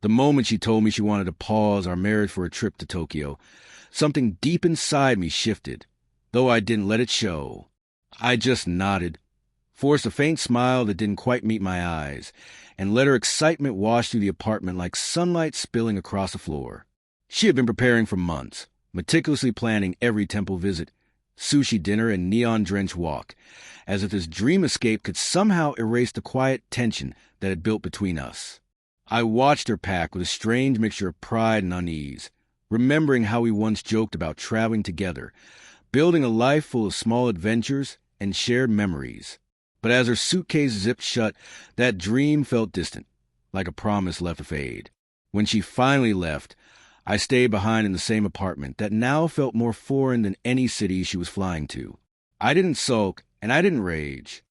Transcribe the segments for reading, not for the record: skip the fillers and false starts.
The moment she told me she wanted to pause our marriage for a trip to Tokyo, something deep inside me shifted, though I didn't let it show. I just nodded, forced a faint smile that didn't quite meet my eyes, and let her excitement wash through the apartment like sunlight spilling across the floor. She had been preparing for months, meticulously planning every temple visit, sushi dinner, and neon-drenched walk, as if this dream escape could somehow erase the quiet tension that had built between us. I watched her pack with a strange mixture of pride and unease, remembering how we once joked about traveling together, building a life full of small adventures and shared memories. But as her suitcase zipped shut, that dream felt distant, like a promise left to fade. When she finally left, I stayed behind in the same apartment that now felt more foreign than any city she was flying to. I didn't sulk, and I didn't rage.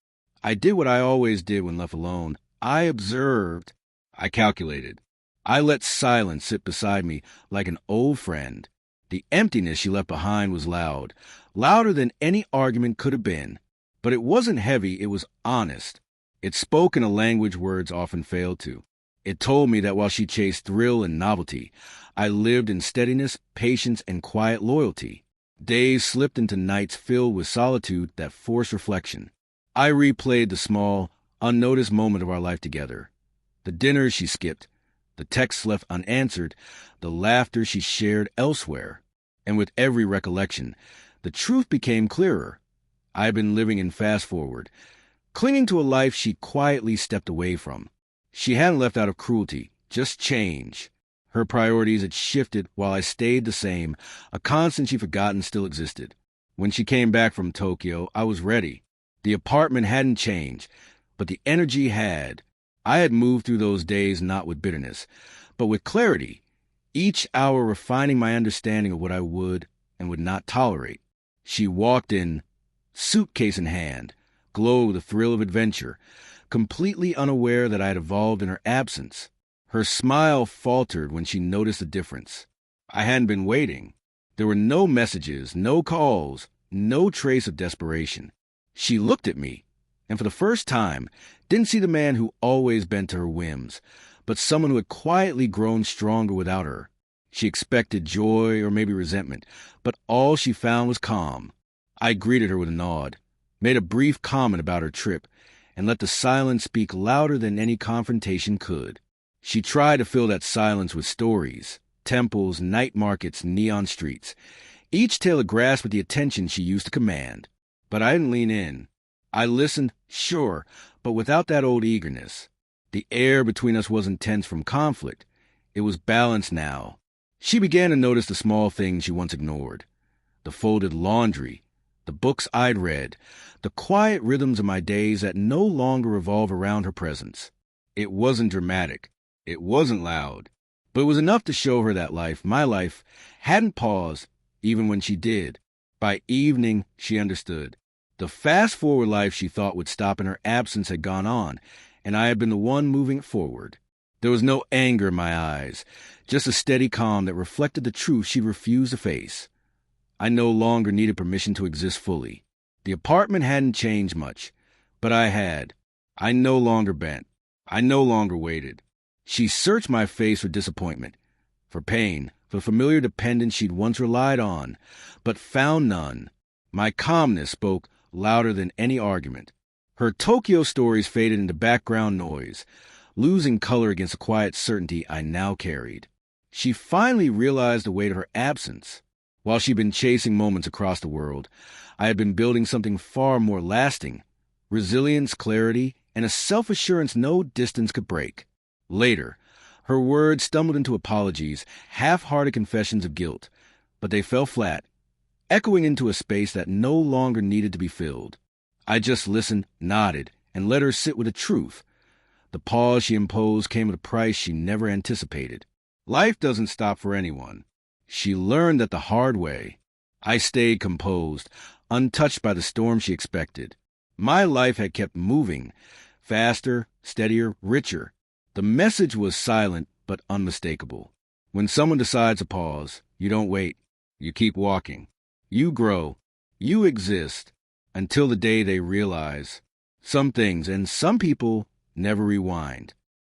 I did what I always did when left alone. I observed. I calculated. I let silence sit beside me like an old friend. The emptiness she left behind was loud, louder than any argument could have been. But it wasn't heavy, it was honest. It spoke in a language words often fail to. It told me that while she chased thrill and novelty, I lived in steadiness, patience, and quiet loyalty. Days slipped into nights filled with solitude that forced reflection. I replayed the small, unnoticed moment of our life together. The dinners she skipped, the texts left unanswered, the laughter she shared elsewhere. And with every recollection, the truth became clearer. I had been living in fast forward, clinging to a life she quietly stepped away from. She hadn't left out of cruelty, just change. Her priorities had shifted while I stayed the same, a constant she'd forgotten still existed. When she came back from Tokyo, I was ready. The apartment hadn't changed, but the energy had. I had moved through those days not with bitterness, but with clarity, each hour refining my understanding of what I would and would not tolerate. She walked in, suitcase in hand, glowed with the thrill of adventure, completely unaware that I had evolved in her absence. Her smile faltered when she noticed the difference. I hadn't been waiting. There were no messages, no calls, no trace of desperation. She looked at me, and for the first time, didn't see the man who always bent to her whims, but someone who had quietly grown stronger without her. She expected joy or maybe resentment, but all she found was calm. I greeted her with a nod, made a brief comment about her trip, and let the silence speak louder than any confrontation could. She tried to fill that silence with stories, temples, night markets, neon streets. Each tale a grasp with the attention she used to command. But I didn't lean in. I listened, sure, but without that old eagerness. The air between us wasn't tense from conflict. It was balanced now. She began to notice the small things she once ignored. The folded laundry, the books I'd read, the quiet rhythms of my days that no longer revolve around her presence. It wasn't dramatic. It wasn't loud. But it was enough to show her that life, my life, hadn't paused, even when she did. By evening, she understood. The fast-forward life she thought would stop in her absence had gone on, and I had been the one moving it forward. There was no anger in my eyes, just a steady calm that reflected the truth she refused to face. I no longer needed permission to exist fully. The apartment hadn't changed much, but I had. I no longer bent. I no longer waited. She searched my face for disappointment, for pain, for the familiar dependence she'd once relied on, but found none. My calmness spoke louder than any argument. Her Tokyo stories faded into background noise, losing color against the quiet certainty I now carried. She finally realized the weight of her absence. While she'd been chasing moments across the world, I had been building something far more lasting, resilience, clarity, and a self-assurance no distance could break. Later, her words stumbled into apologies, half-hearted confessions of guilt, but they fell flat, echoing into a space that no longer needed to be filled. I just listened, nodded, and let her sit with the truth. The pause she imposed came at a price she never anticipated. Life doesn't stop for anyone. She learned that the hard way. I stayed composed, untouched by the storm she expected. My life had kept moving, faster, steadier, richer. The message was silent but unmistakable. When someone decides to pause, you don't wait. You keep walking. You grow. You exist until the day they realize some things and some people never rewind.